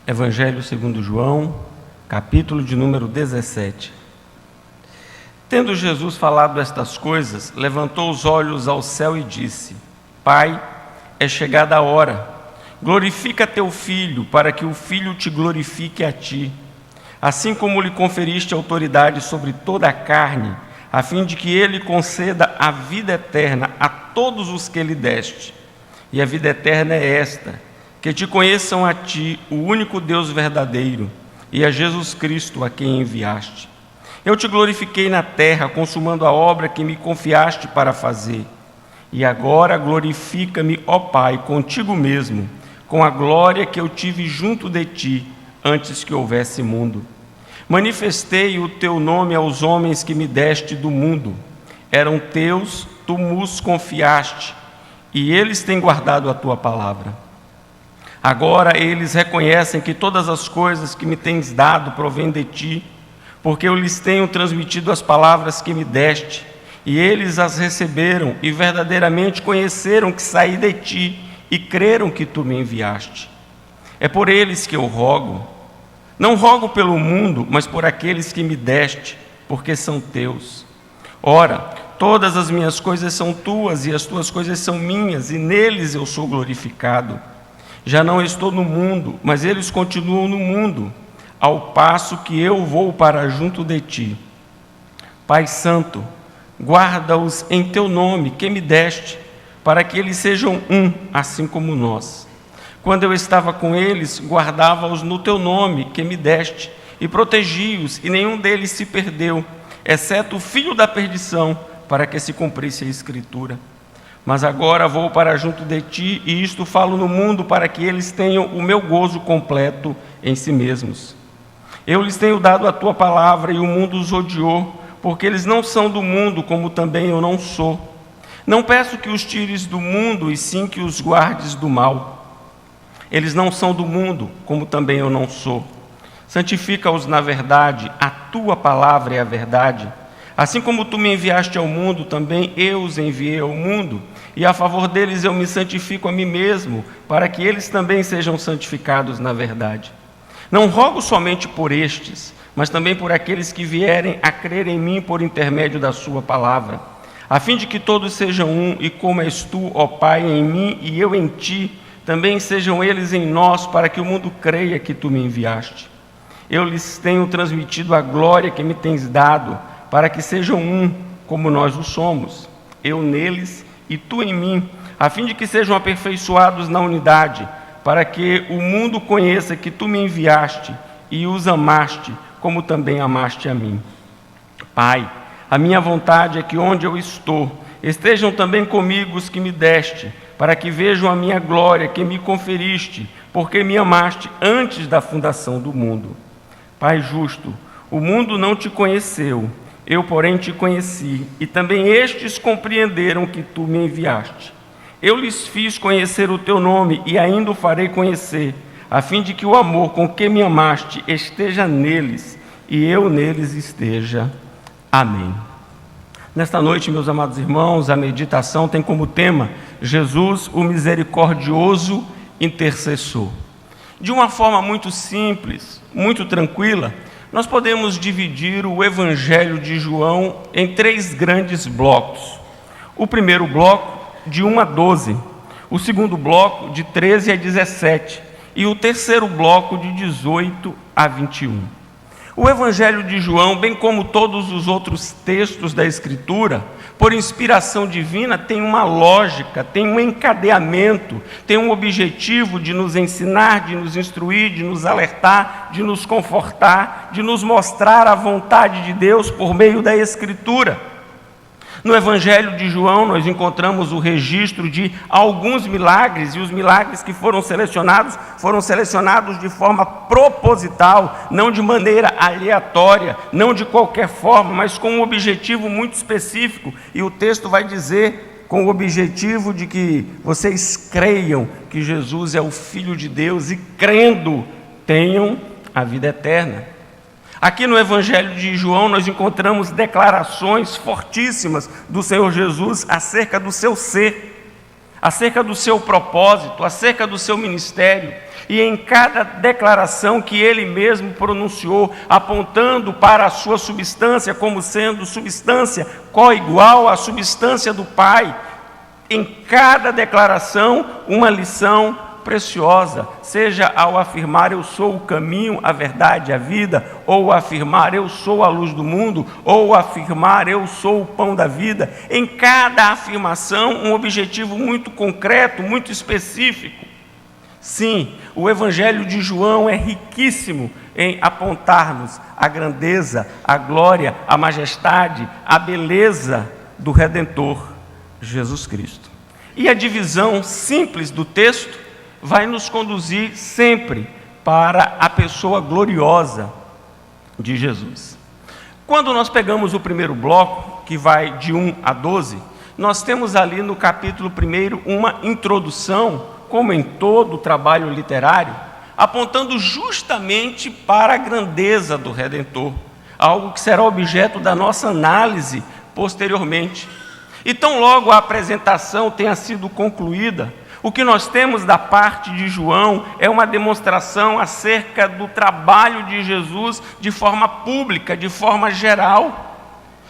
Evangelho segundo João, capítulo de número 17. Tendo Jesus falado estas coisas, levantou os olhos ao céu e disse: Pai, é chegada a hora. Glorifica teu Filho, para que o Filho te glorifique a ti. Assim como lhe conferiste autoridade sobre toda a carne, a fim de que ele conceda a vida eterna a todos os que lhe deste. E a vida eterna é esta: que te conheçam a ti, o único Deus verdadeiro, e a Jesus Cristo, a quem enviaste. Eu te glorifiquei na terra, consumando a obra que me confiaste para fazer. E agora glorifica-me, ó Pai, contigo mesmo, com a glória que eu tive junto de ti, antes que houvesse mundo. Manifestei o teu nome aos homens que me deste do mundo. Eram teus, tu nos confiaste, e eles têm guardado a tua palavra. Agora eles reconhecem que todas as coisas que me tens dado provêm de ti, porque eu lhes tenho transmitido as palavras que me deste, e eles as receberam e verdadeiramente conheceram que saí de ti e creram que tu me enviaste. É por eles que eu rogo. Não rogo pelo mundo, mas por aqueles que me deste, porque são teus. Ora, todas as minhas coisas são tuas e as tuas coisas são minhas, e neles eu sou glorificado. Já não estou no mundo, mas eles continuam no mundo, ao passo que eu vou para junto de ti. Pai Santo, guarda-os em teu nome, que me deste, para que eles sejam um, assim como nós. Quando eu estava com eles, guardava-os no teu nome, que me deste, e protegi-os, e nenhum deles se perdeu, exceto o filho da perdição, para que se cumprisse a Escritura. Mas agora vou para junto de ti, e isto falo no mundo, para que eles tenham o meu gozo completo em si mesmos. Eu lhes tenho dado a tua palavra, e o mundo os odiou, porque eles não são do mundo, como também eu não sou. Não peço que os tires do mundo, e sim que os guardes do mal. Eles não são do mundo, como também eu não sou. Santifica-os na verdade, a tua palavra é a verdade. Assim como tu me enviaste ao mundo, também eu os enviei ao mundo, e a favor deles eu me santifico a mim mesmo, para que eles também sejam santificados na verdade. Não rogo somente por estes, mas também por aqueles que vierem a crer em mim por intermédio da sua palavra, a fim de que todos sejam um, e como és tu, ó Pai, em mim e eu em ti, também sejam eles em nós, para que o mundo creia que tu me enviaste. Eu lhes tenho transmitido a glória que me tens dado, para que sejam um, como nós o somos, eu neles e tu em mim, a fim de que sejam aperfeiçoados na unidade, para que o mundo conheça que tu me enviaste e os amaste, como também amaste a mim. Pai, a minha vontade é que onde eu estou, estejam também comigo os que me deste, para que vejam a minha glória que me conferiste, porque me amaste antes da fundação do mundo. Pai justo, o mundo não te conheceu, eu, porém, te conheci, e também estes compreenderam que tu me enviaste. Eu lhes fiz conhecer o teu nome, e ainda o farei conhecer, a fim de que o amor com que me amaste esteja neles, e eu neles esteja. Amém. Nesta noite, meus amados irmãos, a meditação tem como tema Jesus, o misericordioso intercessor. De uma forma muito simples, muito tranquila, nós podemos dividir o Evangelho de João em 3 grandes blocos. O primeiro bloco, de 1 a 12. O segundo bloco, de 13 a 17. E o terceiro bloco, de 18 a 21. O Evangelho de João, bem como todos os outros textos da Escritura, por inspiração divina, tem uma lógica, tem um encadeamento, tem um objetivo de nos ensinar, de nos instruir, de nos alertar, de nos confortar, de nos mostrar a vontade de Deus por meio da Escritura. No Evangelho de João, nós encontramos o registro de alguns milagres, e os milagres que foram selecionados de forma proposital, não de maneira aleatória, não de qualquer forma, mas com um objetivo muito específico. E o texto vai dizer, com o objetivo de que vocês creiam que Jesus é o Filho de Deus, e crendo, tenham a vida eterna. Aqui no Evangelho de João nós encontramos declarações fortíssimas do Senhor Jesus acerca do seu ser. acerca do seu propósito, acerca do seu ministério. E em cada declaração que ele mesmo pronunciou, apontando para a sua substância como sendo substância coigual à substância do Pai, em cada declaração uma lição preciosa, seja ao afirmar eu sou o caminho, a verdade e a vida, ou afirmar eu sou a luz do mundo, ou afirmar eu sou o pão da vida. Em cada afirmação um objetivo muito concreto, muito específico. Sim, o Evangelho de João é riquíssimo em apontar-nos a grandeza, a glória, a majestade, a beleza do Redentor, Jesus Cristo. E a divisão simples do texto vai nos conduzir sempre para a pessoa gloriosa de Jesus. Quando nós pegamos o primeiro bloco, que vai de 1 a 12, nós temos ali no capítulo 1 uma introdução, como em todo o trabalho literário, apontando justamente para a grandeza do Redentor, algo que será objeto da nossa análise posteriormente. E tão logo a apresentação tenha sido concluída, o que nós temos da parte de João é uma demonstração acerca do trabalho de Jesus de forma pública, de forma geral.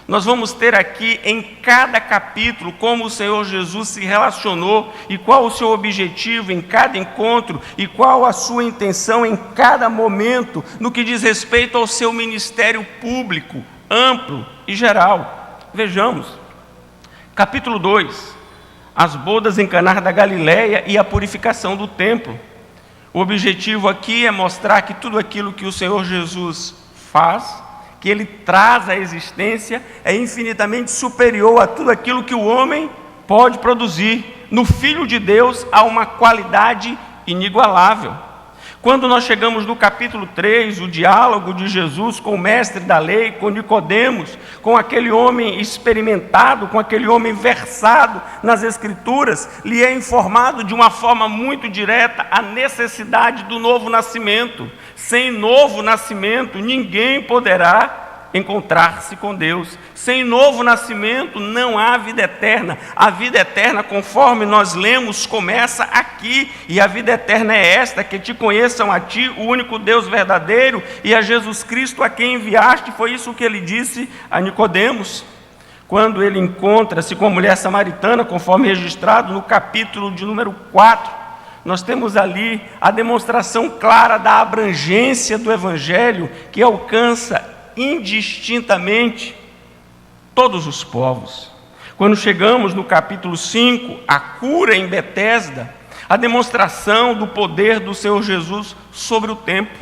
Nós vamos ter aqui em cada capítulo como o Senhor Jesus se relacionou e qual o seu objetivo em cada encontro e qual a sua intenção em cada momento no que diz respeito ao seu ministério público, amplo e geral. Vejamos, capítulo 2. As bodas em Caná da Galileia e a purificação do templo. O objetivo aqui é mostrar que tudo aquilo que o Senhor Jesus faz, que Ele traz à existência, é infinitamente superior a tudo aquilo que o homem pode produzir. No Filho de Deus há uma qualidade inigualável. Quando nós chegamos no capítulo 3, o diálogo de Jesus com o mestre da lei, com Nicodemos, com aquele homem experimentado, com aquele homem versado nas Escrituras, lhe é informado de uma forma muito direta a necessidade do novo nascimento. Sem novo nascimento, ninguém poderá encontrar-se com Deus. Sem novo nascimento não há vida eterna. A vida eterna, conforme nós lemos, começa aqui. E a vida eterna é esta, que te conheçam a ti, o único Deus verdadeiro, e a Jesus Cristo a quem enviaste. Foi isso que ele disse a Nicodemos, quando ele encontra-se com a mulher samaritana, conforme registrado no capítulo de número 4. Nós temos ali a demonstração clara da abrangência do Evangelho, que alcança indistintamente todos os povos. Quando chegamos no capítulo 5, a cura em Betesda, a demonstração do poder do Senhor Jesus sobre o tempo.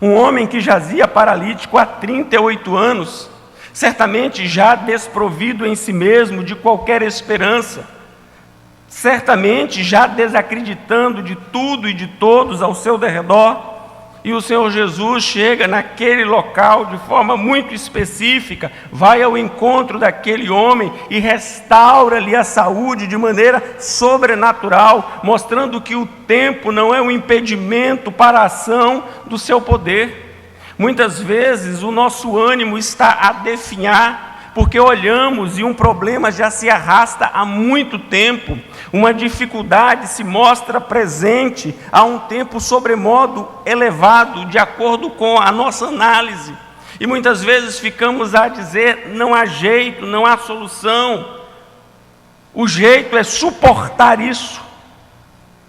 Um homem que jazia paralítico há 38 anos, certamente já desprovido em si mesmo de qualquer esperança, certamente já desacreditando de tudo e de todos ao seu derredor. E o Senhor Jesus chega naquele local de forma muito específica, vai ao encontro daquele homem e restaura-lhe a saúde de maneira sobrenatural, mostrando que o tempo não é um impedimento para a ação do seu poder. Muitas vezes o nosso ânimo está a definhar, porque olhamos e um problema já se arrasta há muito tempo, uma dificuldade se mostra presente há um tempo sobremodo elevado, de acordo com a nossa análise. E muitas vezes ficamos a dizer, não há jeito, não há solução. O jeito é suportar isso.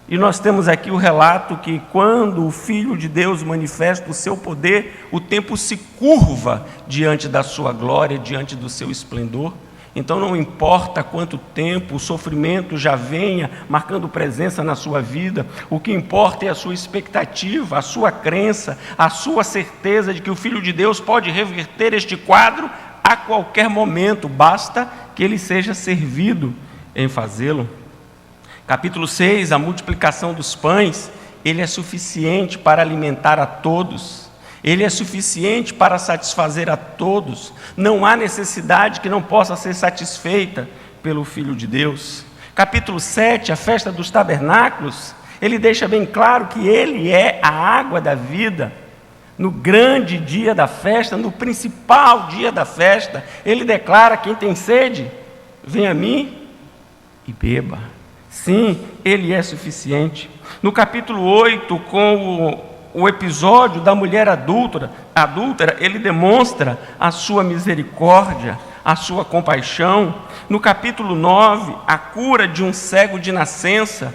E nós temos aqui o relato que quando o Filho de Deus manifesta o seu poder, o tempo se curva diante da sua glória, diante do seu esplendor. Então não importa quanto tempo o sofrimento já venha marcando presença na sua vida, o que importa é a sua expectativa, a sua crença, a sua certeza de que o Filho de Deus pode reverter este quadro a qualquer momento, basta que ele seja servido em fazê-lo. Capítulo 6, a multiplicação dos pães, ele é suficiente para alimentar a todos, ele é suficiente para satisfazer a todos, não há necessidade que não possa ser satisfeita pelo Filho de Deus. Capítulo 7, a festa dos tabernáculos, ele deixa bem claro que ele é a água da vida. No grande dia da festa, no principal dia da festa, ele declara: quem tem sede, vem a mim e beba. Sim, Ele é suficiente. No capítulo 8, com o episódio da mulher adúltera, Ele demonstra a sua misericórdia, a sua compaixão. No capítulo 9, a cura de um cego de nascença,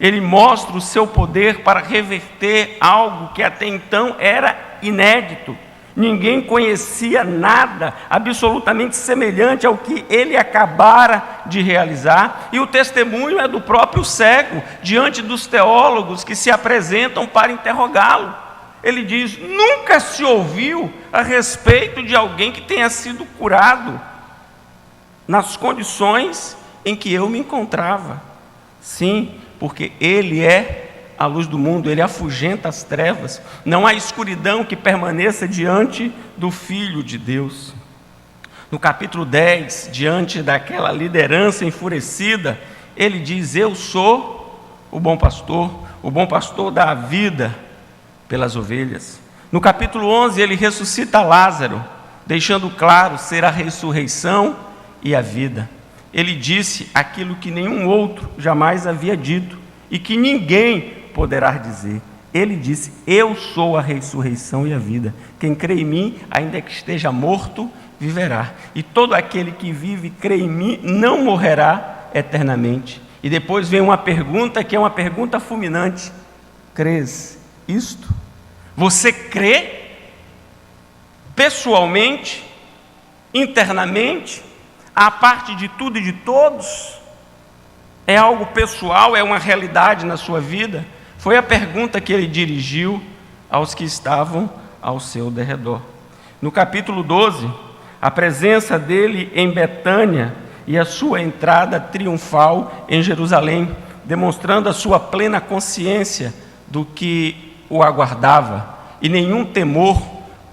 Ele mostra o seu poder para reverter algo que até então era inédito. Ninguém conhecia nada absolutamente semelhante ao que Ele acabara de realizar. E o testemunho é do próprio cego, diante dos teólogos que se apresentam para interrogá-lo. Ele diz: nunca se ouviu a respeito de alguém que tenha sido curado nas condições em que eu me encontrava. Sim, porque Ele é a luz do mundo, Ele afugenta as trevas. Não há escuridão que permaneça diante do Filho de Deus. No capítulo 10, diante daquela liderança enfurecida, Ele diz: eu sou o bom pastor dá a vida pelas ovelhas. No capítulo 11, Ele ressuscita Lázaro, deixando claro ser a ressurreição e a vida. Ele disse aquilo que nenhum outro jamais havia dito e que ninguém poderá dizer. Ele disse: eu sou a ressurreição e a vida. Quem crê em mim, ainda que esteja morto, viverá. E todo aquele que vive e crê em mim não morrerá eternamente. E depois vem uma pergunta que é uma pergunta fulminante: crês isto? Você crê pessoalmente, internamente, à parte de tudo e de todos? É algo pessoal, é uma realidade na sua vida? Foi a pergunta que ele dirigiu aos que estavam ao seu derredor. No capítulo 12, a presença dele em Betânia e a sua entrada triunfal em Jerusalém, demonstrando a sua plena consciência do que o aguardava e nenhum temor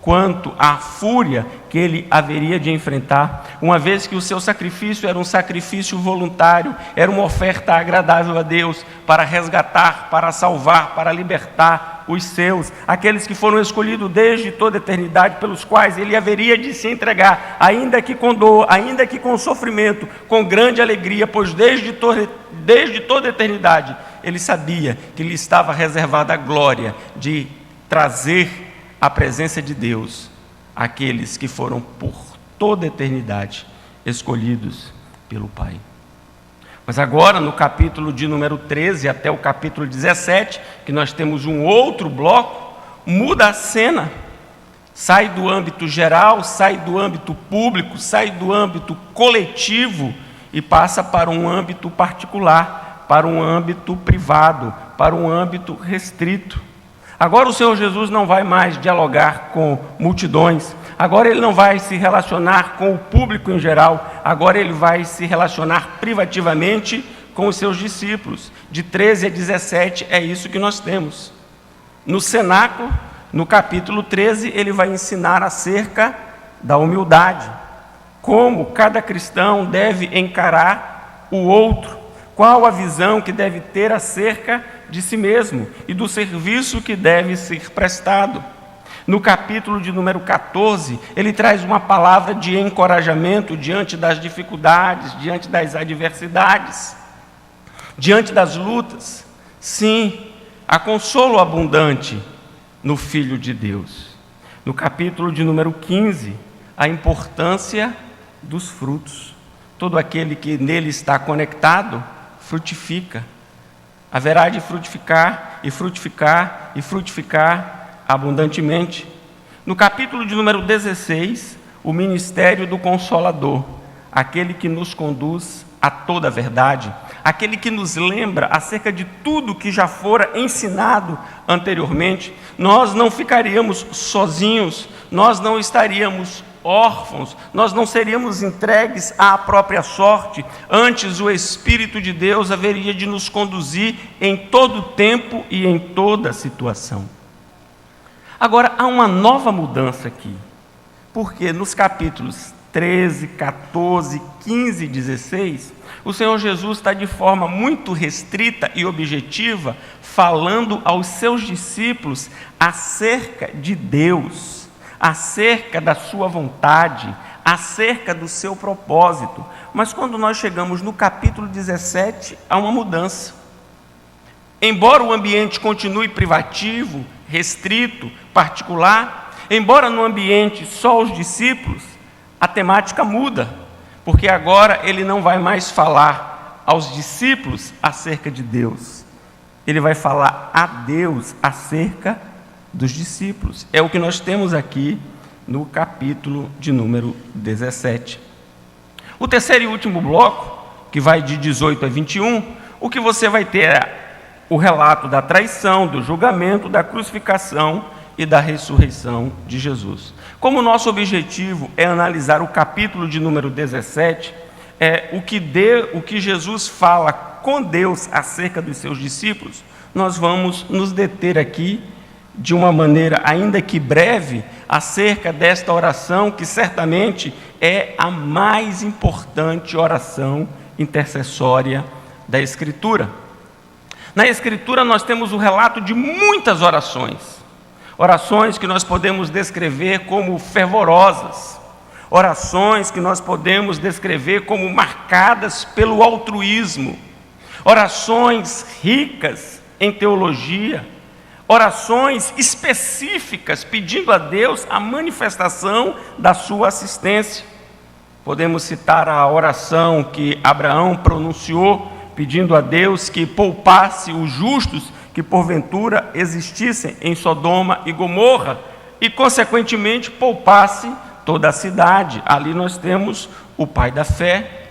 quanto à fúria que ele haveria de enfrentar, uma vez que o seu sacrifício era um sacrifício voluntário, era uma oferta agradável a Deus, para resgatar, para salvar, para libertar os seus, aqueles que foram escolhidos desde toda a eternidade, pelos quais ele haveria de se entregar, ainda que com dor, ainda que com sofrimento, com grande alegria, pois desde toda a eternidade, ele sabia que lhe estava reservada a glória de trazer a presença de Deus àqueles que foram por toda a eternidade escolhidos pelo Pai. Mas agora, no capítulo de número 13 até o capítulo 17, que nós temos um outro bloco, muda a cena. Sai do âmbito geral, sai do âmbito público, sai do âmbito coletivo e passa para um âmbito particular, para um âmbito privado, para um âmbito restrito. Agora o Senhor Jesus não vai mais dialogar com multidões, agora Ele não vai se relacionar com o público em geral, agora Ele vai se relacionar privativamente com os seus discípulos. De 13 a 17 é isso que nós temos. No cenáculo, no capítulo 13, Ele vai ensinar acerca da humildade, como cada cristão deve encarar o outro, qual a visão que deve ter acerca de si mesmo e do serviço que deve ser prestado. No capítulo de número 14, ele traz uma palavra de encorajamento diante das dificuldades, diante das adversidades, diante das lutas. Sim, há consolo abundante no Filho de Deus. No capítulo de número 15, a importância dos frutos. Todo aquele que nele está conectado, frutifica. Haverá de frutificar e frutificar e frutificar abundantemente. No capítulo de número 16, o ministério do Consolador, aquele que nos conduz a toda a verdade, aquele que nos lembra acerca de tudo que já fora ensinado anteriormente. Nós não ficaríamos sozinhos, nós não estaríamos órfãos, nós não seríamos entregues à própria sorte. Antes, o Espírito de Deus haveria de nos conduzir em todo tempo e em toda situação. Agora, há uma nova mudança aqui, porque nos capítulos 13, 14, 15 e 16, o Senhor Jesus está de forma muito restrita e objetiva, falando aos seus discípulos acerca de Deus, acerca da sua vontade, acerca do seu propósito. Mas quando nós chegamos no capítulo 17, há uma mudança. Embora o ambiente continue privativo, restrito, particular, embora no ambiente só os discípulos, a temática muda, porque agora ele não vai mais falar aos discípulos acerca de Deus, ele vai falar a Deus acerca dos discípulos. É o que nós temos aqui no capítulo de número 17. O terceiro e último bloco, que vai de 18 a 21, o que você vai ter é o relato da traição, do julgamento, da crucificação e da ressurreição de Jesus. Como o nosso objetivo é analisar o capítulo de número 17, o que Jesus fala com Deus acerca dos seus discípulos, nós vamos nos deter aqui de uma maneira ainda que breve acerca desta oração, que certamente é a mais importante oração intercessória da Escritura. Na Escritura nós temos o relato de muitas orações que nós podemos descrever como fervorosas, orações que nós podemos descrever como marcadas pelo altruísmo, orações ricas em teologia, orações específicas pedindo a Deus a manifestação da sua assistência. Podemos citar a oração que Abraão pronunciou pedindo a Deus que poupasse os justos que porventura existissem em Sodoma e Gomorra e, consequentemente, poupasse toda a cidade. Ali nós temos o pai da fé.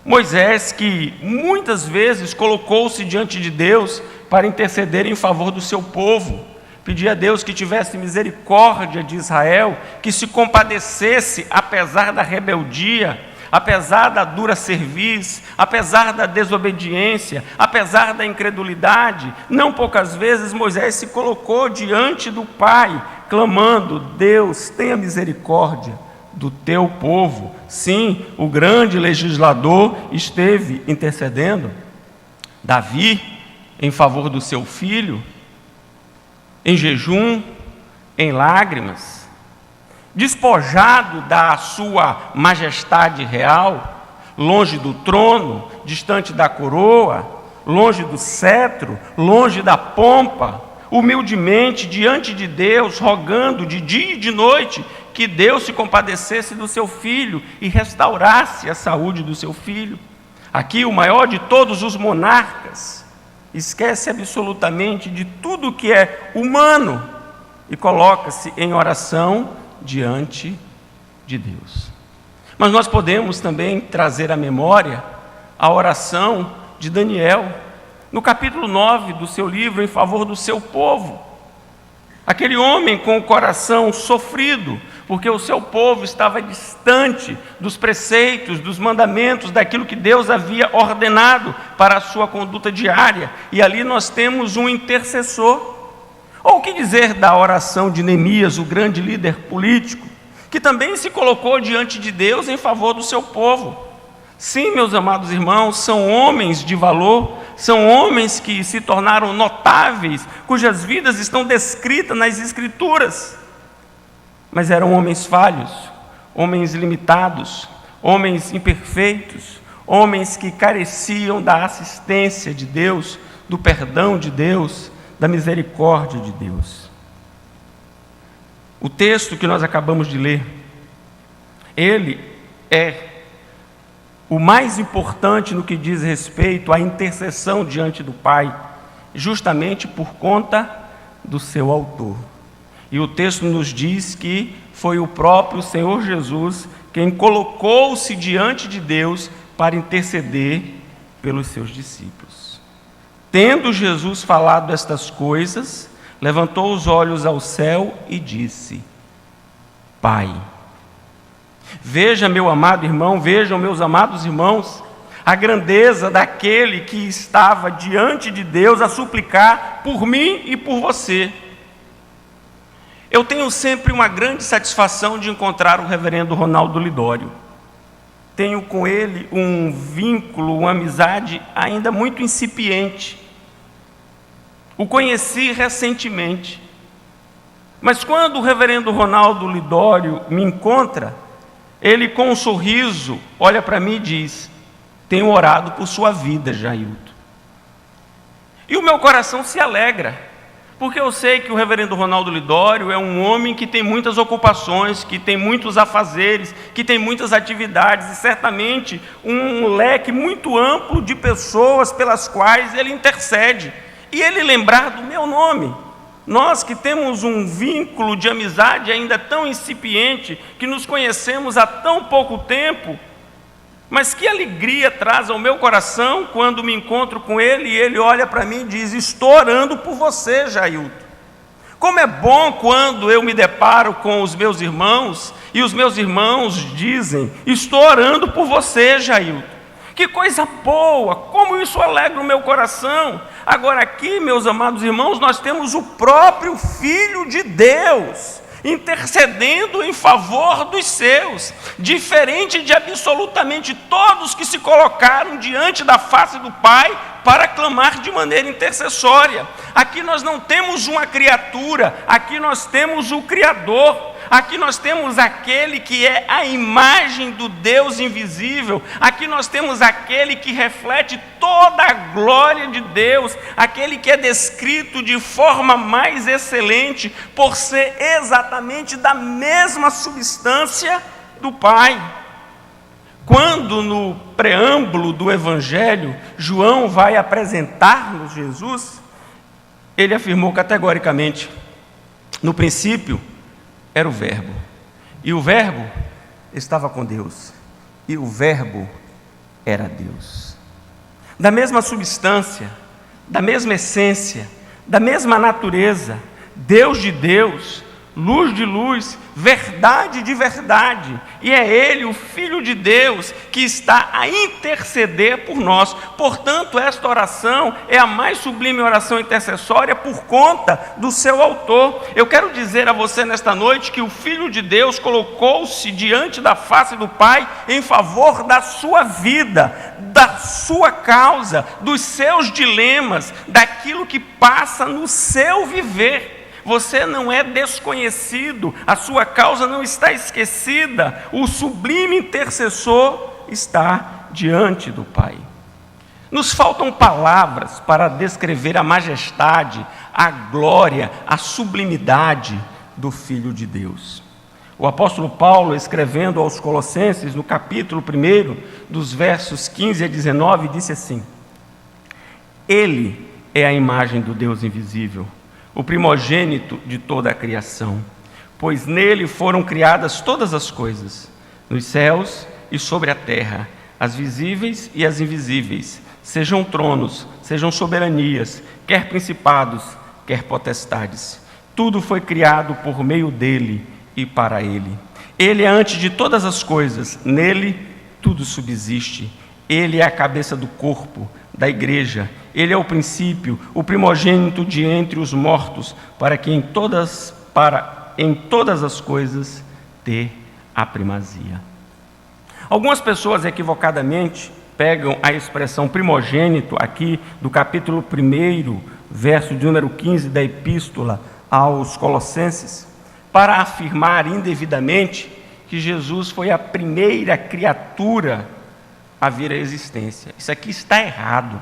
Moisés, que muitas vezes colocou-se diante de Deus para interceder em favor do seu povo, pedia a Deus que tivesse misericórdia de Israel, que se compadecesse apesar da rebeldia, apesar da dura cerviz, apesar da desobediência, apesar da incredulidade. Não poucas vezes Moisés se colocou diante do Pai, clamando: Deus, tenha misericórdia do teu povo. Sim, o grande legislador esteve intercedendo. Davi, em favor do seu filho, em jejum, em lágrimas, despojado da sua majestade real, longe do trono, distante da coroa, longe do cetro, longe da pompa, humildemente diante de Deus, rogando de dia e de noite que Deus se compadecesse do seu filho e restaurasse a saúde do seu filho. Aqui, o maior de todos os monarcas esquece absolutamente de tudo que é humano e coloca-se em oração diante de Deus. Mas nós podemos também trazer à memória a oração de Daniel, no capítulo 9 do seu livro, em favor do seu povo. Aquele homem com o coração sofrido, porque o seu povo estava distante dos preceitos, dos mandamentos, daquilo que Deus havia ordenado para a sua conduta diária. E ali nós temos um intercessor. Ou o que dizer da oração de Neemias, o grande líder político, que também se colocou diante de Deus em favor do seu povo. Sim, meus amados irmãos, são homens de valor, são homens que se tornaram notáveis, cujas vidas estão descritas nas Escrituras. Mas eram homens falhos, homens limitados, homens imperfeitos, homens que careciam da assistência de Deus, do perdão de Deus, da misericórdia de Deus. O texto que nós acabamos de ler, ele é o mais importante no que diz respeito à intercessão diante do Pai, justamente por conta do seu autor. E o texto nos diz que foi o próprio Senhor Jesus quem colocou-se diante de Deus para interceder pelos seus discípulos. Tendo Jesus falado estas coisas, levantou os olhos ao céu e disse: Pai, veja, meu amado irmão, vejam, meus amados irmãos, a grandeza daquele que estava diante de Deus a suplicar por mim e por você. Eu tenho sempre uma grande satisfação de encontrar o reverendo Ronaldo Lidório. Tenho com ele um vínculo, uma amizade ainda muito incipiente. O conheci recentemente. Mas quando o reverendo Ronaldo Lidório me encontra, ele com um sorriso olha para mim e diz: tenho orado por sua vida, Jailton. E o meu coração se alegra, porque eu sei que o reverendo Ronaldo Lidório é um homem que tem muitas ocupações, que tem muitos afazeres, que tem muitas atividades, e certamente um leque muito amplo de pessoas pelas quais ele intercede. E ele lembrar do meu nome. Nós que temos um vínculo de amizade ainda tão incipiente, que nos conhecemos há tão pouco tempo, mas que alegria traz ao meu coração quando me encontro com ele e ele olha para mim e diz: estou orando por você, Jailton. Como é bom quando eu me deparo com os meus irmãos e os meus irmãos dizem: estou orando por você, Jailton. Que coisa boa, como isso alegra o meu coração. Agora aqui, meus amados irmãos, nós temos o próprio Filho de Deus intercedendo em favor dos seus, diferente de absolutamente todos que se colocaram diante da face do Pai para clamar de maneira intercessória. Aqui nós não temos uma criatura, aqui nós temos o Criador. Aqui nós temos aquele que é a imagem do Deus invisível. Aqui nós temos aquele que reflete toda a glória de Deus, aquele que é descrito de forma mais excelente por ser exatamente da mesma substância do Pai. Quando no preâmbulo do Evangelho, João vai apresentar-nos Jesus, ele afirmou categoricamente: no princípio era o Verbo, e o Verbo estava com Deus, e o Verbo era Deus. Da mesma substância, da mesma essência, da mesma natureza, Deus de Deus, luz de luz, verdade de verdade, e é Ele, o Filho de Deus, que está a interceder por nós. Portanto, esta oração é a mais sublime oração intercessória por conta do seu autor. Eu quero dizer a você nesta noite que o Filho de Deus colocou-se diante da face do Pai em favor da sua vida, da sua causa, dos seus dilemas, daquilo que passa no seu viver. Você não é desconhecido, a sua causa não está esquecida, o sublime intercessor está diante do Pai. Nos faltam palavras para descrever a majestade, a glória, a sublimidade do Filho de Deus. O apóstolo Paulo, escrevendo aos Colossenses, no capítulo 1, dos versos 15 a 19, disse assim: Ele é a imagem do Deus invisível, o primogênito de toda a criação, pois nele foram criadas todas as coisas, nos céus e sobre a terra, as visíveis e as invisíveis, sejam tronos, sejam soberanias, quer principados, quer potestades. Tudo foi criado por meio dele e para ele. Ele é antes de todas as coisas, nele tudo subsiste. Ele é a cabeça do corpo, da igreja. Ele é o princípio, o primogênito de entre os mortos, para que em todas as coisas dê a primazia. Algumas pessoas equivocadamente pegam a expressão primogênito aqui do capítulo 1, verso de número 15 da epístola aos Colossenses, para afirmar indevidamente que Jesus foi a primeira criatura a vir à existência. Isso aqui está errado,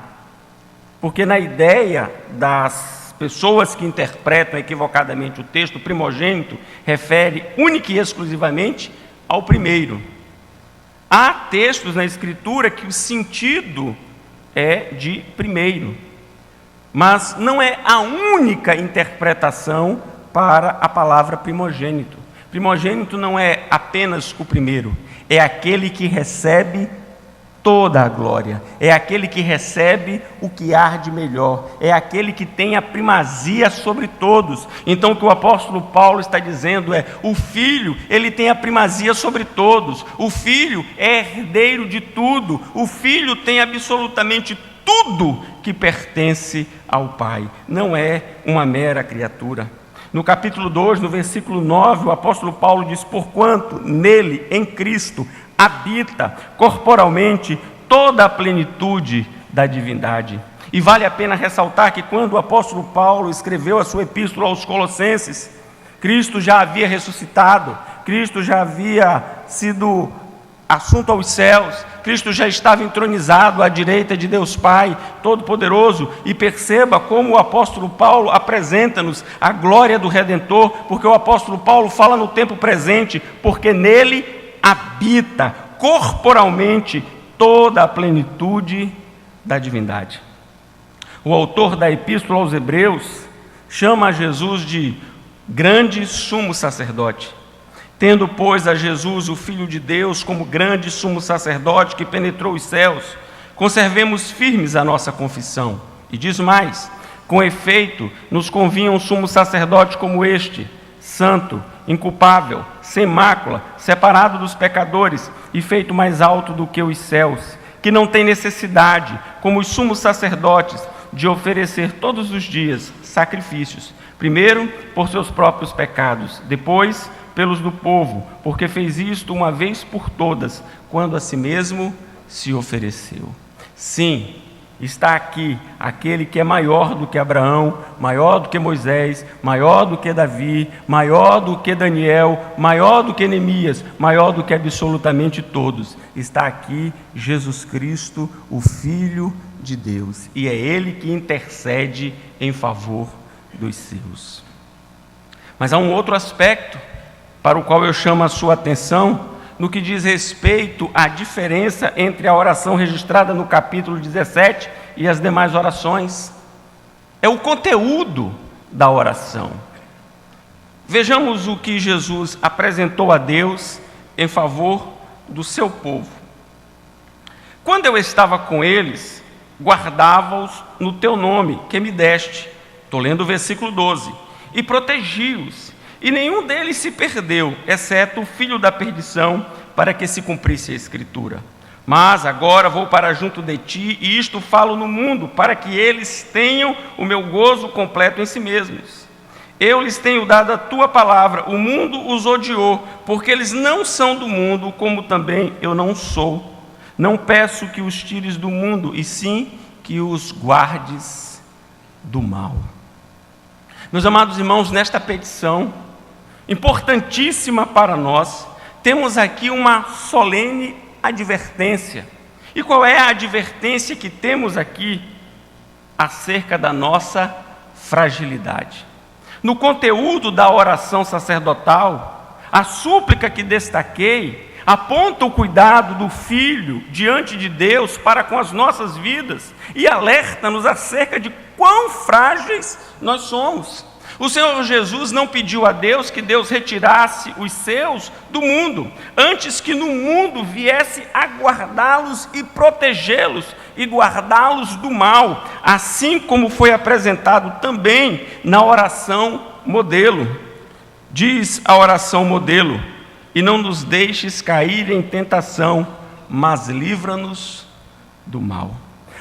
porque na ideia das pessoas que interpretam equivocadamente o texto, o primogênito refere única e exclusivamente ao primeiro. Há textos na Escritura que o sentido é de primeiro, mas não é a única interpretação para a palavra primogênito. Primogênito não é apenas o primeiro, é aquele que recebe toda a glória, é aquele que recebe o que há de melhor, é aquele que tem a primazia sobre todos. Então o que o apóstolo Paulo está dizendo é: o Filho, ele tem a primazia sobre todos, o Filho é herdeiro de tudo, o Filho tem absolutamente tudo que pertence ao Pai, não é uma mera criatura. No capítulo 2, no versículo 9, o apóstolo Paulo diz: porquanto nele, em Cristo, habita corporalmente toda a plenitude da divindade. E vale a pena ressaltar que quando o apóstolo Paulo escreveu a sua epístola aos Colossenses, Cristo já havia ressuscitado, Cristo já havia sido assunto aos céus, Cristo já estava entronizado à direita de Deus Pai Todo-Poderoso, e perceba como o apóstolo Paulo apresenta-nos a glória do Redentor, porque o apóstolo Paulo fala no tempo presente, porque nele habita corporalmente toda a plenitude da divindade. O autor da Epístola aos Hebreus chama a Jesus de grande sumo sacerdote. Tendo, pois, a Jesus, o Filho de Deus, como grande sumo sacerdote que penetrou os céus, conservemos firmes a nossa confissão. E diz mais: com efeito, nos convinha um sumo sacerdote como este, santo, inculpável, sem mácula, separado dos pecadores e feito mais alto do que os céus, que não tem necessidade, como os sumos sacerdotes, de oferecer todos os dias sacrifícios, primeiro por seus próprios pecados, depois pelos do povo, porque fez isto uma vez por todas, quando a si mesmo se ofereceu. Sim, está aqui aquele que é maior do que Abraão, maior do que Moisés, maior do que Davi, maior do que Daniel, maior do que Neemias, maior do que absolutamente todos. Está aqui Jesus Cristo, o Filho de Deus, e é Ele que intercede em favor dos seus. Mas há um outro aspecto para o qual eu chamo a sua atenção, no que diz respeito à diferença entre a oração registrada no capítulo 17 e as demais orações. É o conteúdo da oração. Vejamos o que Jesus apresentou a Deus em favor do seu povo. Quando eu estava com eles, guardava-os no teu nome, que me deste. Estou lendo o versículo 12. E protegi-os. E nenhum deles se perdeu, exceto o filho da perdição, para que se cumprisse a Escritura. Mas agora vou para junto de ti, e isto falo no mundo, para que eles tenham o meu gozo completo em si mesmos. Eu lhes tenho dado a tua palavra, o mundo os odiou, porque eles não são do mundo, como também eu não sou. Não peço que os tires do mundo, e sim que os guardes do mal. Meus amados irmãos, nesta petição importantíssima para nós, temos aqui uma solene advertência. E qual é a advertência que temos aqui? Acerca da nossa fragilidade. No conteúdo da oração sacerdotal, a súplica que destaquei aponta o cuidado do Filho diante de Deus para com as nossas vidas e alerta-nos acerca de quão frágeis nós somos. O Senhor Jesus não pediu a Deus que Deus retirasse os seus do mundo, antes que no mundo viesse a guardá-los e protegê-los e guardá-los do mal, assim como foi apresentado também na oração modelo. Diz a oração modelo: e não nos deixes cair em tentação, mas livra-nos do mal.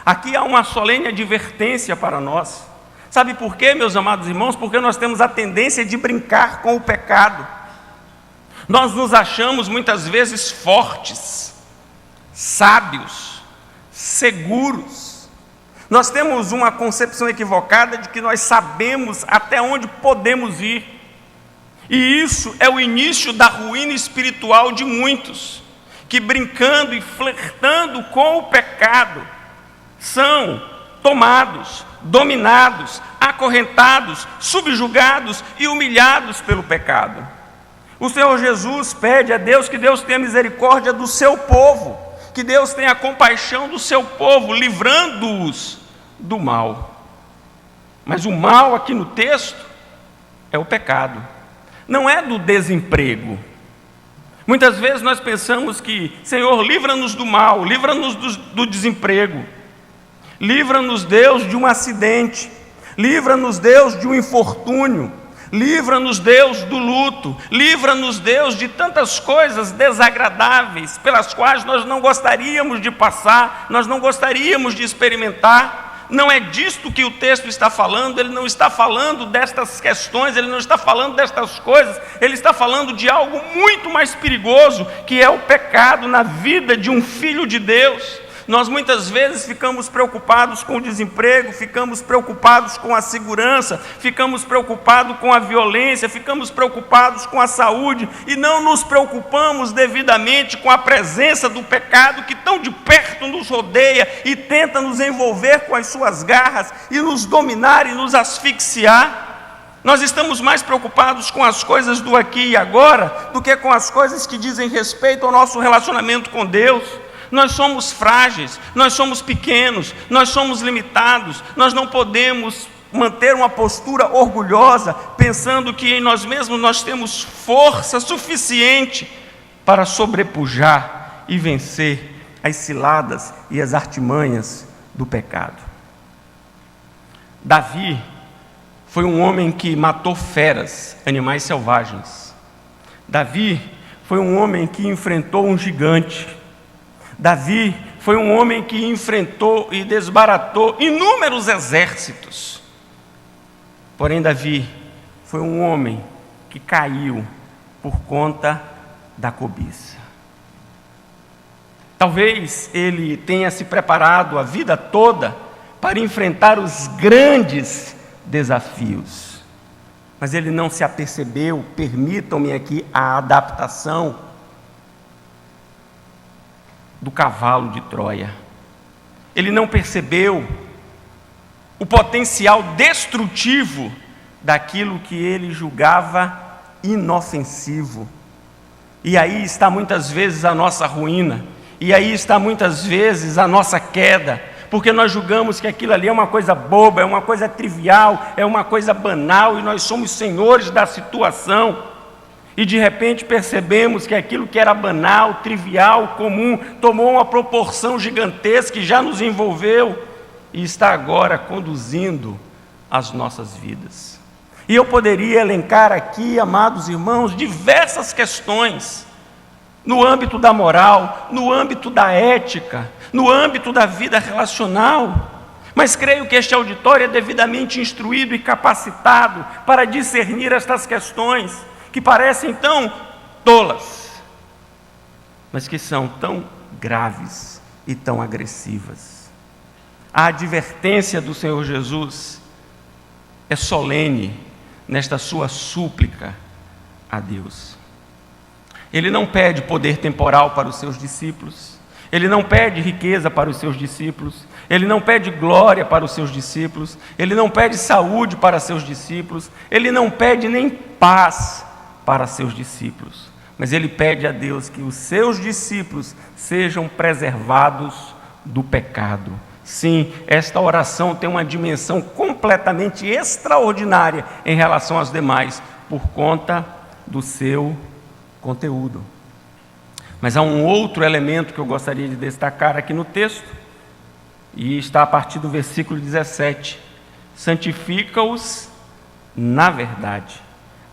Aqui há uma solene advertência para nós. Sabe por quê, meus amados irmãos? Porque nós temos a tendência de brincar com o pecado. Nós nos achamos muitas vezes fortes, sábios, seguros. Nós temos uma concepção equivocada de que nós sabemos até onde podemos ir. E isso é o início da ruína espiritual de muitos, que brincando e flertando com o pecado, são tomados, dominados, acorrentados, subjugados e humilhados pelo pecado. O Senhor Jesus pede a Deus que Deus tenha misericórdia do seu povo, que Deus tenha compaixão do seu povo, livrando-os do mal. Mas o mal aqui no texto é o pecado, não é do desemprego. Muitas vezes nós pensamos que, Senhor, livra-nos do mal, livra-nos do desemprego. Livra-nos, Deus, de um acidente. Livra-nos, Deus, de um infortúnio. Livra-nos, Deus, do luto. Livra-nos, Deus, de tantas coisas desagradáveis pelas quais nós não gostaríamos de passar, nós não gostaríamos de experimentar. Não é disto que o texto está falando, ele não está falando destas questões, ele não está falando destas coisas, ele está falando de algo muito mais perigoso, que é o pecado na vida de um filho de Deus. Nós muitas vezes ficamos preocupados com o desemprego, ficamos preocupados com a segurança, ficamos preocupados com a violência, ficamos preocupados com a saúde e não nos preocupamos devidamente com a presença do pecado que tão de perto nos rodeia e tenta nos envolver com as suas garras e nos dominar e nos asfixiar. Nós estamos mais preocupados com as coisas do aqui e agora do que com as coisas que dizem respeito ao nosso relacionamento com Deus. Nós somos frágeis, nós somos pequenos, nós somos limitados, nós não podemos manter uma postura orgulhosa, pensando que em nós mesmos nós temos força suficiente para sobrepujar e vencer as ciladas e as artimanhas do pecado. Davi foi um homem que matou feras, animais selvagens. Davi foi um homem que enfrentou um gigante. Davi foi um homem que enfrentou e desbaratou inúmeros exércitos. Porém, Davi foi um homem que caiu por conta da cobiça. Talvez ele tenha se preparado a vida toda para enfrentar os grandes desafios, mas ele não se apercebeu, permitam-me aqui a adaptação do cavalo de Troia. Ele não percebeu o potencial destrutivo daquilo que ele julgava inofensivo. E aí está muitas vezes a nossa ruína, e aí está muitas vezes a nossa queda, porque nós julgamos que aquilo ali é uma coisa boba, é uma coisa trivial, é uma coisa banal, e nós somos senhores da situação, e de repente percebemos que aquilo que era banal, trivial, comum, tomou uma proporção gigantesca e já nos envolveu, e está agora conduzindo as nossas vidas. E eu poderia elencar aqui, amados irmãos, diversas questões, no âmbito da moral, no âmbito da ética, no âmbito da vida relacional, mas creio que este auditório é devidamente instruído e capacitado para discernir estas questões, que parecem tão tolas, mas que são tão graves e tão agressivas. A advertência do Senhor Jesus é solene nesta sua súplica a Deus. Ele não pede poder temporal para os seus discípulos, ele não pede riqueza para os seus discípulos, ele não pede glória para os seus discípulos, ele não pede saúde para seus discípulos, ele não pede nem paz para seus discípulos, mas ele pede a Deus que os seus discípulos sejam preservados do pecado. Sim, esta oração tem uma dimensão completamente extraordinária em relação às demais, por conta do seu conteúdo. Mas há um outro elemento que eu gostaria de destacar aqui no texto, e está a partir do versículo 17. Santifica-os na verdade,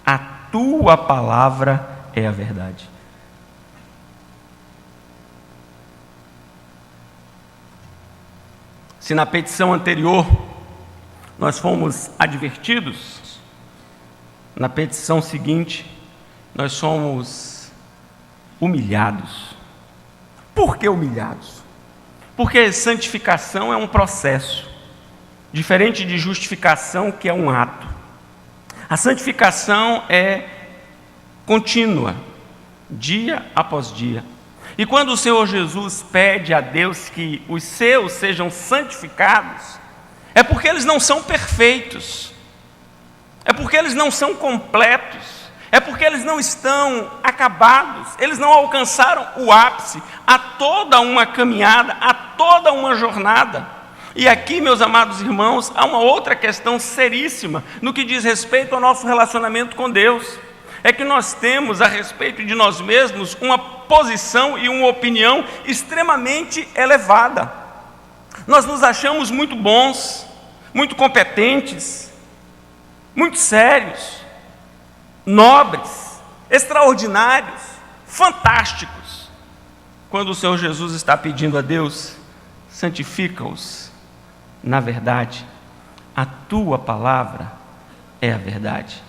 a tua palavra é a verdade. Se na petição anterior nós fomos advertidos, na petição seguinte nós somos humilhados. Por que humilhados? Porque santificação é um processo, diferente de justificação, que é um ato. A santificação é contínua, dia após dia. E quando o Senhor Jesus pede a Deus que os seus sejam santificados, é porque eles não são perfeitos, é porque eles não são completos, é porque eles não estão acabados, eles não alcançaram o ápice. Há toda uma caminhada, há toda uma jornada. E aqui, meus amados irmãos, há uma outra questão seríssima no que diz respeito ao nosso relacionamento com Deus. É que nós temos a respeito de nós mesmos uma posição e uma opinião extremamente elevada. Nós nos achamos muito bons, muito competentes, muito sérios, nobres, extraordinários, fantásticos, quando o Senhor Jesus está pedindo a Deus: santifica-os na verdade, a tua palavra é a verdade.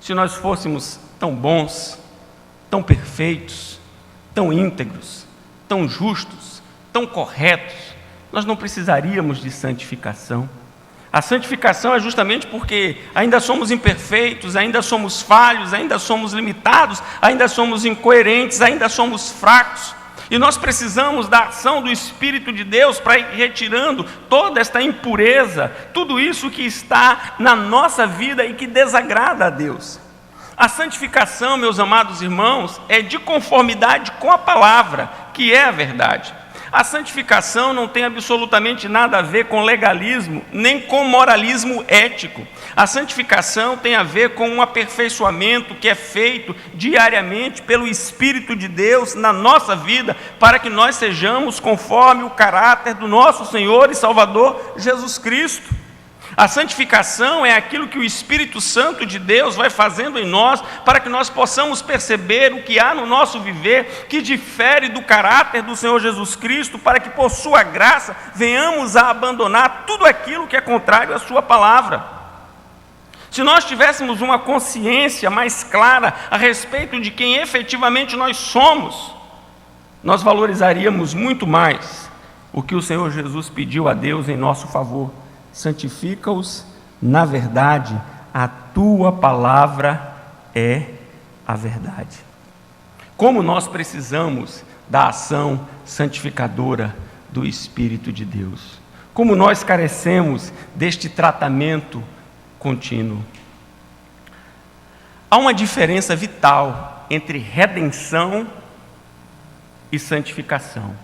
Se nós fôssemos tão bons, tão perfeitos, tão íntegros, tão justos, tão corretos, nós não precisaríamos de santificação. A santificação é justamente porque ainda somos imperfeitos, ainda somos falhos, ainda somos limitados, ainda somos incoerentes, ainda somos fracos. E nós precisamos da ação do Espírito de Deus para ir retirando toda esta impureza, tudo isso que está na nossa vida e que desagrada a Deus. A santificação, meus amados irmãos, é de conformidade com a palavra, que é a verdade. A santificação não tem absolutamente nada a ver com legalismo, nem com moralismo ético. A santificação tem a ver com um aperfeiçoamento que é feito diariamente pelo Espírito de Deus na nossa vida, para que nós sejamos conforme o caráter do nosso Senhor e Salvador Jesus Cristo. A santificação é aquilo que o Espírito Santo de Deus vai fazendo em nós, para que nós possamos perceber o que há no nosso viver, que difere do caráter do Senhor Jesus Cristo, para que por sua graça venhamos a abandonar tudo aquilo que é contrário à sua palavra. Se nós tivéssemos uma consciência mais clara a respeito de quem efetivamente nós somos, nós valorizaríamos muito mais o que o Senhor Jesus pediu a Deus em nosso favor. Santifica-os na verdade, a tua palavra é a verdade. Como nós precisamos da ação santificadora do Espírito de Deus. Como nós carecemos deste tratamento contínuo. Há uma diferença vital entre redenção e santificação.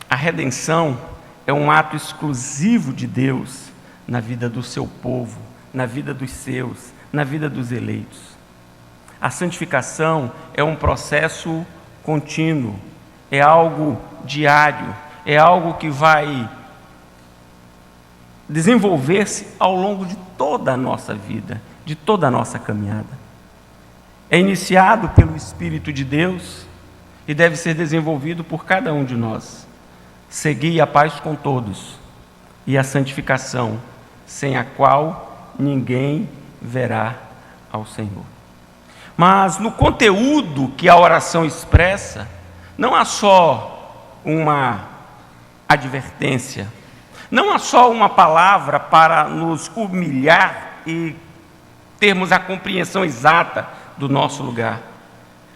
A redenção é um ato exclusivo de Deus na vida do seu povo, na vida dos seus, na vida dos eleitos. A santificação é um processo contínuo, é algo diário, é algo que vai desenvolver-se ao longo de toda a nossa vida, de toda a nossa caminhada. É iniciado pelo Espírito de Deus e deve ser desenvolvido por cada um de nós. Segui a paz com todos e a santificação, sem a qual ninguém verá ao Senhor. Mas no conteúdo que a oração expressa, não há só uma advertência, não há só uma palavra para nos humilhar e termos a compreensão exata do nosso lugar.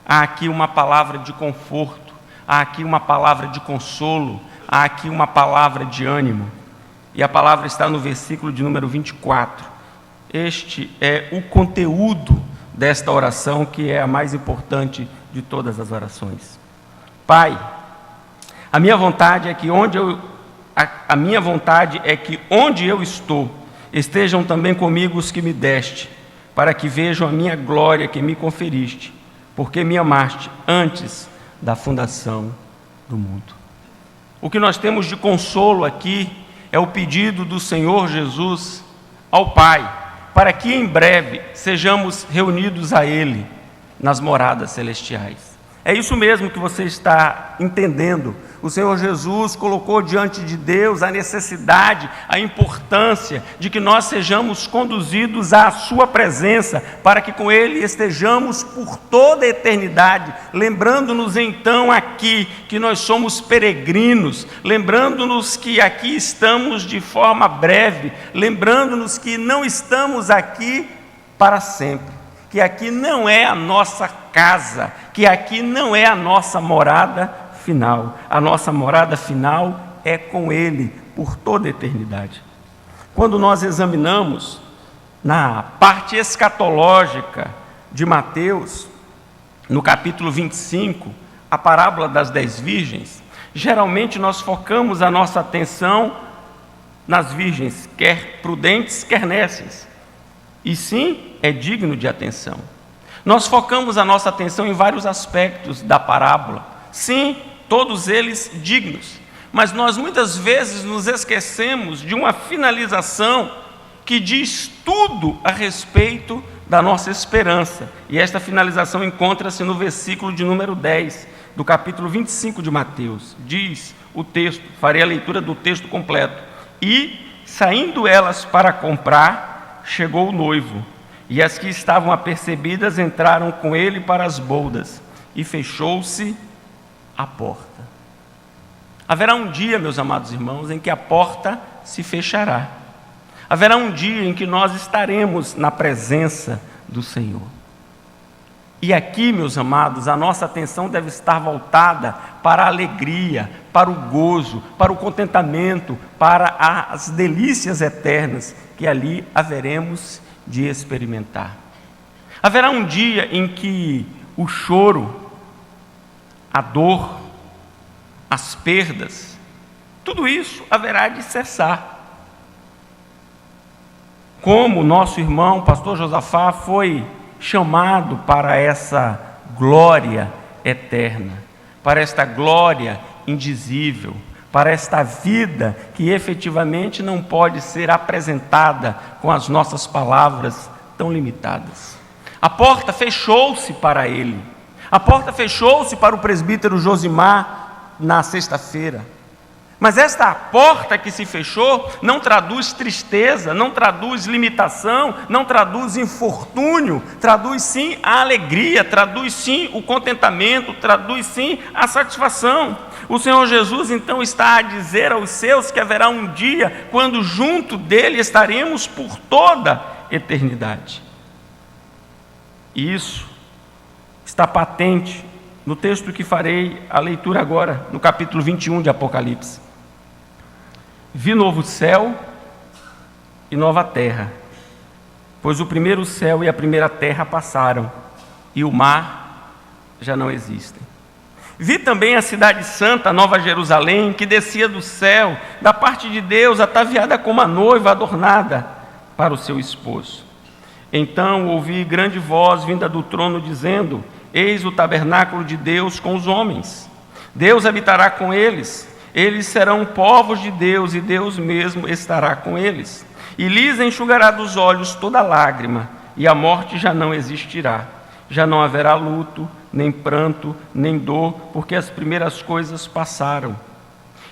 Há aqui uma palavra de conforto, há aqui uma palavra de consolo, há aqui uma palavra de ânimo. E a palavra está no versículo de número 24. Este é o conteúdo desta oração, que é a mais importante de todas as orações. Pai, a minha vontade é que onde eu estou, estejam também comigo os que me deste, para que vejam a minha glória que me conferiste, porque me amaste antes da fundação do mundo. O que nós temos de consolo aqui é o pedido do Senhor Jesus ao Pai, para que em breve sejamos reunidos a Ele nas moradas celestiais. É isso mesmo que você está entendendo. O Senhor Jesus colocou diante de Deus a necessidade, a importância de que nós sejamos conduzidos à sua presença, para que com Ele estejamos por toda a eternidade, lembrando-nos então aqui que nós somos peregrinos, lembrando-nos que aqui estamos de forma breve, lembrando-nos que não estamos aqui para sempre, que aqui não é a nossa casa, que aqui não é a nossa morada final. A nossa morada final é com Ele por toda a eternidade. Quando nós examinamos na parte escatológica de Mateus, no capítulo 25, a parábola das 10 virgens, geralmente nós focamos a nossa atenção nas virgens, quer prudentes, quer nécias. E sim, é digno de atenção. Nós focamos a nossa atenção em vários aspectos da parábola. Sim, todos eles dignos. Mas nós muitas vezes nos esquecemos de uma finalização que diz tudo a respeito da nossa esperança. E esta finalização encontra-se no versículo de número 10, do capítulo 25 de Mateus. Diz o texto, farei a leitura do texto completo. E, saindo elas para comprar, chegou o noivo. E as que estavam apercebidas entraram com ele para as boldas, e fechou-se a porta. Haverá um dia, meus amados irmãos, em que a porta se fechará. Haverá um dia em que nós estaremos na presença do Senhor. E aqui, meus amados, a nossa atenção deve estar voltada para a alegria, para o gozo, para o contentamento, para as delícias eternas que ali haveremos de experimentar. Haverá um dia em que o choro, a dor, as perdas, tudo isso haverá de cessar. Como nosso irmão, pastor Josafá, foi chamado para essa glória eterna, para esta glória indizível, para esta vida que efetivamente não pode ser apresentada com as nossas palavras tão limitadas. A porta fechou-se para ele, a porta fechou-se para o presbítero Josimar na sexta-feira. Mas esta porta que se fechou não traduz tristeza, não traduz limitação, não traduz infortúnio, traduz sim a alegria, traduz sim o contentamento, traduz sim a satisfação. O Senhor Jesus então está a dizer aos seus que haverá um dia quando junto dele estaremos por toda a eternidade. E isso está patente no texto que farei a leitura agora, no capítulo 21 de Apocalipse. Vi novo céu e nova terra, pois o primeiro céu e a primeira terra passaram, e o mar já não existem. Vi também a cidade santa, a Nova Jerusalém, que descia do céu, da parte de Deus, ataviada como a noiva adornada para o seu esposo. Então ouvi grande voz vinda do trono dizendo: eis o tabernáculo de Deus com os homens. Deus habitará com eles. Eles serão povos de Deus e Deus mesmo estará com eles. E lhes enxugará dos olhos toda lágrima, e a morte já não existirá. Já não haverá luto, nem pranto, nem dor, porque as primeiras coisas passaram.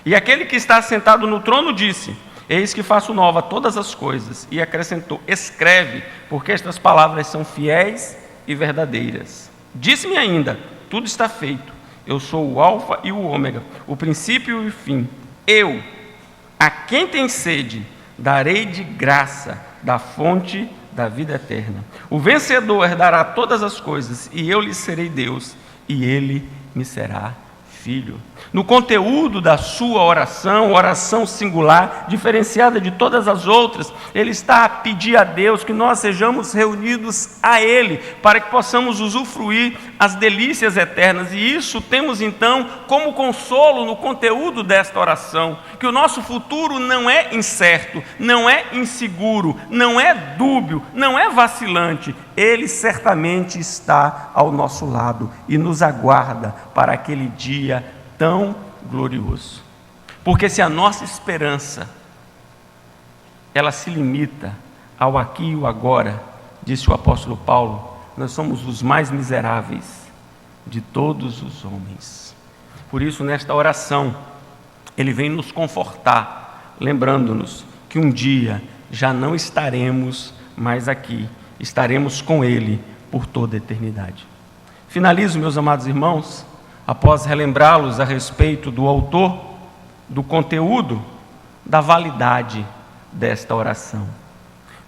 E aquele que está sentado no trono disse: eis que faço nova todas as coisas. E acrescentou: escreve, porque estas palavras são fiéis e verdadeiras. Disse-me ainda: tudo está feito. Eu sou o alfa e o ômega, o princípio e o fim. Eu, a quem tem sede, darei de graça da fonte da vida eterna. O vencedor herdará todas as coisas, e eu lhe serei Deus, e ele me será filho. No conteúdo da sua oração, oração singular, diferenciada de todas as outras, ele está a pedir a Deus que nós sejamos reunidos a Ele, para que possamos usufruir as delícias eternas. E isso temos então como consolo no conteúdo desta oração, que o nosso futuro não é incerto, não é inseguro, não é dúbio, não é vacilante. Ele certamente está ao nosso lado e nos aguarda para aquele dia tão glorioso. Porque se a nossa esperança ela se limita ao aqui e o agora, disse o apóstolo Paulo, nós somos os mais miseráveis de todos os homens. Por isso, nesta oração, ele vem nos confortar, lembrando-nos que um dia já não estaremos mais aqui, estaremos com ele por toda a eternidade. Finalizo, meus amados irmãos, após relembrá-los a respeito do autor, do conteúdo, da validade desta oração.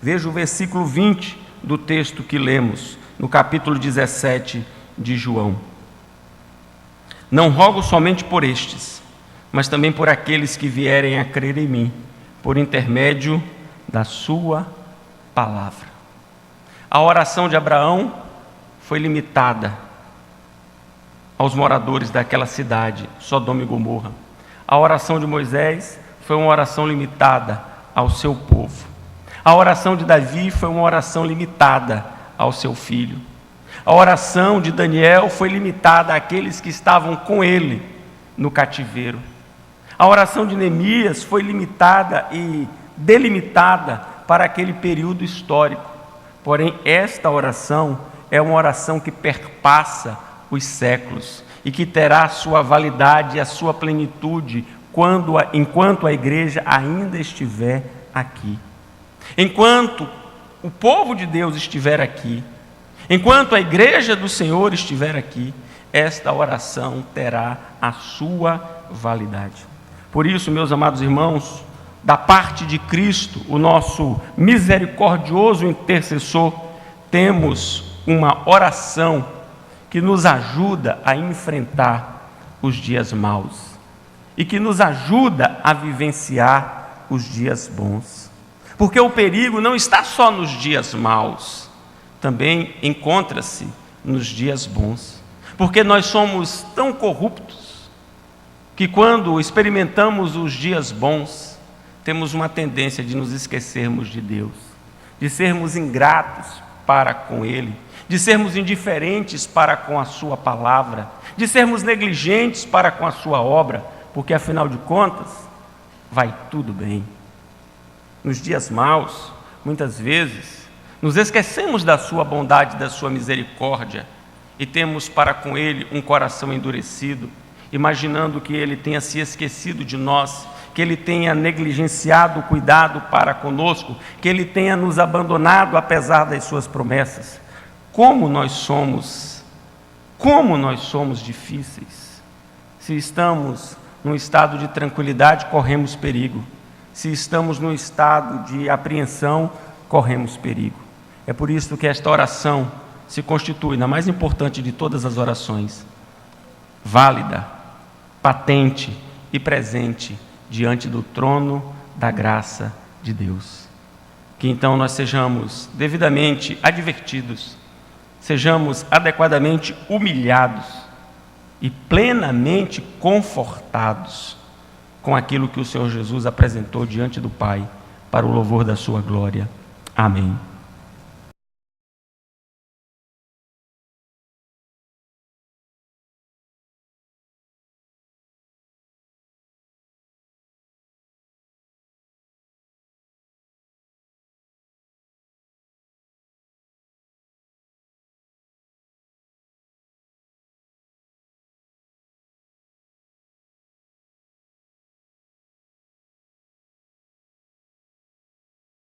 Veja o versículo 20 do texto que lemos, no capítulo 17 de João. Não rogo somente por estes, mas também por aqueles que vierem a crer em mim, por intermédio da sua palavra. A oração de Abraão foi limitada aos moradores daquela cidade, Sodoma e Gomorra. A oração de Moisés foi uma oração limitada ao seu povo. A oração de Davi foi uma oração limitada ao seu filho. A oração de Daniel foi limitada àqueles que estavam com ele no cativeiro. A oração de Neemias foi limitada e delimitada para aquele período histórico. Porém, esta oração é uma oração que perpassa os séculos e que terá a sua validade e a sua plenitude enquanto a igreja ainda estiver aqui. Enquanto o povo de Deus estiver aqui, enquanto a igreja do Senhor estiver aqui, esta oração terá a sua validade. Por isso, meus amados irmãos, da parte de Cristo, o nosso misericordioso intercessor, temos uma oração que nos ajuda a enfrentar os dias maus e que nos ajuda a vivenciar os dias bons. Porque o perigo não está só nos dias maus, também encontra-se nos dias bons. Porque nós somos tão corruptos que quando experimentamos os dias bons, temos uma tendência de nos esquecermos de Deus, de sermos ingratos para com Ele, de sermos indiferentes para com a sua palavra, de sermos negligentes para com a sua obra, porque afinal de contas, vai tudo bem. Nos dias maus, muitas vezes, nos esquecemos da sua bondade, da sua misericórdia, e temos para com Ele um coração endurecido, imaginando que Ele tenha se esquecido de nós, que Ele tenha negligenciado o cuidado para conosco, que Ele tenha nos abandonado apesar das suas promessas. Como nós somos difíceis. Se estamos num estado de tranquilidade, corremos perigo. Se estamos num estado de apreensão, corremos perigo. É por isso que esta oração se constitui na mais importante de todas as orações, válida, patente e presente diante do trono da graça de Deus. Que então nós sejamos devidamente advertidos, sejamos adequadamente humilhados e plenamente confortados com aquilo que o Senhor Jesus apresentou diante do Pai para o louvor da sua glória. Amém.